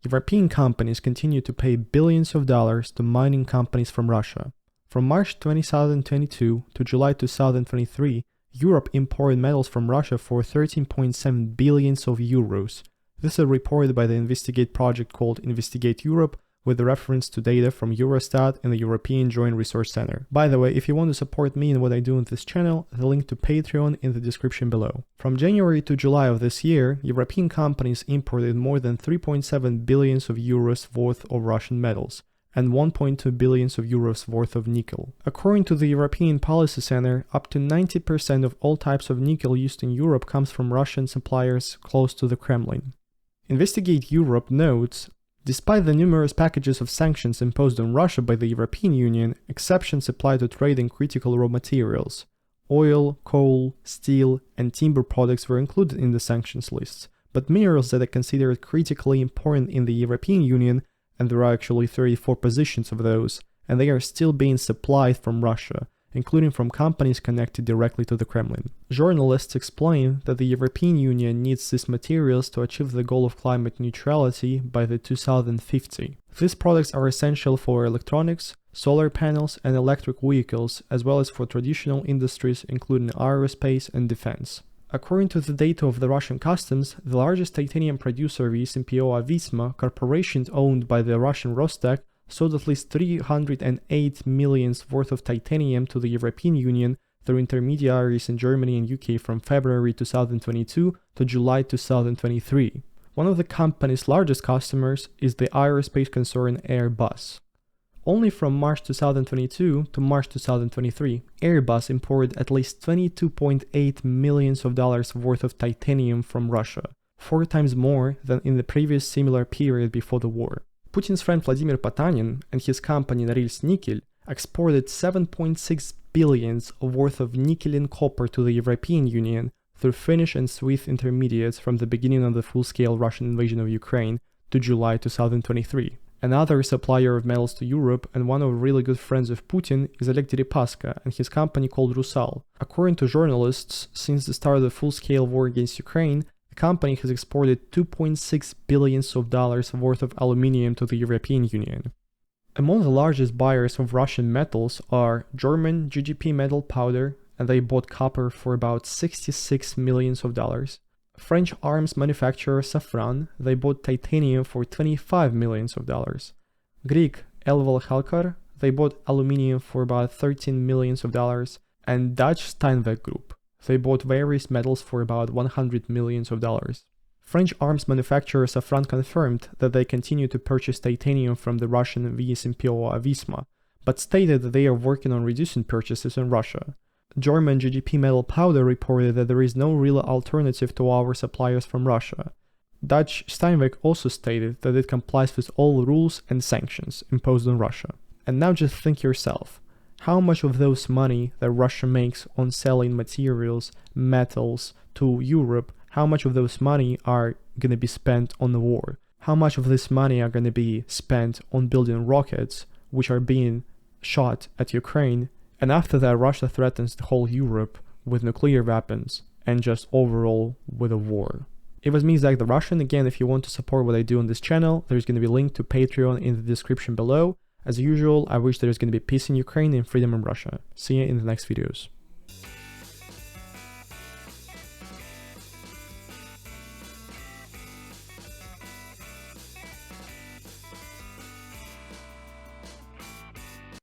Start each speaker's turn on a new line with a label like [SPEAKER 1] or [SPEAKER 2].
[SPEAKER 1] European companies continue to pay billions of dollars to mining companies from Russia. From March 2022 to July 2023, Europe imported metals from Russia for 13.7 billion of euros. This is reported by the Investigate project called Investigate Europe, with reference to data from Eurostat and the European Joint Resource Center. By the way, if you want to support me and what I do on this channel, the link to Patreon in the description below. From January to July of this year, European companies imported more than 3.7 billion of euros worth of Russian metals and 1.2 billion of euros worth of nickel. According to the European Policy Center, up to 90% of all types of nickel used in Europe comes from Russian suppliers close to the Kremlin. Investigate Europe notes, despite the numerous packages of sanctions imposed on Russia by the European Union, exceptions apply to trade in critical raw materials. Oil, coal, steel, and timber products were included in the sanctions lists, but minerals that are considered critically important in the European Union, and there are actually 34 positions of those, and they are still being supplied from Russia, including from companies connected directly to the Kremlin. Journalists explain that the European Union needs these materials to achieve the goal of climate neutrality by the 2050. These products are essential for electronics, solar panels, and electric vehicles, as well as for traditional industries including aerospace and defense. According to the data of the Russian customs, the largest titanium producer, VSMPO Visma, corporation owned by the Russian Rostec, sold at least 308 million worth of titanium to the European Union through intermediaries in Germany and UK from February 2022 to July 2023. One of the company's largest customers is the aerospace concern Airbus. Only from March 2022 to March 2023, Airbus imported at least $22.8 million worth of titanium from Russia, 4 times more than in the previous similar period before the war. Putin's friend Vladimir Potanin and his company Norilsk Nickel exported 7.6 billion worth of nickel and copper to the European Union through Finnish and Swiss intermediates from the beginning of the full-scale Russian invasion of Ukraine to July 2023. Another supplier of metals to Europe and one of really good friends of Putin is Oleg Deripaska and his company called Rusal. According to journalists, since the start of the full-scale war against Ukraine, the company has exported $2.6 billion worth of aluminium to the European Union. Among the largest buyers of Russian metals are German GGP Metal Powder, and they bought copper for about $66 million. French arms manufacturer Safran, they bought titanium for $25 million. Greek Elval Halkar, they bought aluminium for about $13 million. And Dutch Steinweg Group, they bought various metals for about $100 million. French arms manufacturer Safran confirmed that they continue to purchase titanium from the Russian VSMPO Visma, but stated that they are working on reducing purchases in Russia. German GGP Metal Powder reported that there is no real alternative to our suppliers from Russia. Dutch Steinweg also stated that it complies with all rules and sanctions imposed on Russia. And now just think yourself, how much of those money that Russia makes on selling materials, metals to Europe, how much of those money are going to be spent on the war? How much of this money are going to be spent on building rockets, which are being shot at Ukraine? And after that, Russia threatens the whole Europe with nuclear weapons and just overall with a war. It was me, Zach the Russian. Again, if you want to support what I do on this channel, there's going to be a link to Patreon in the description below. As usual, I wish there is going to be peace in Ukraine and freedom in Russia. See you in the next videos.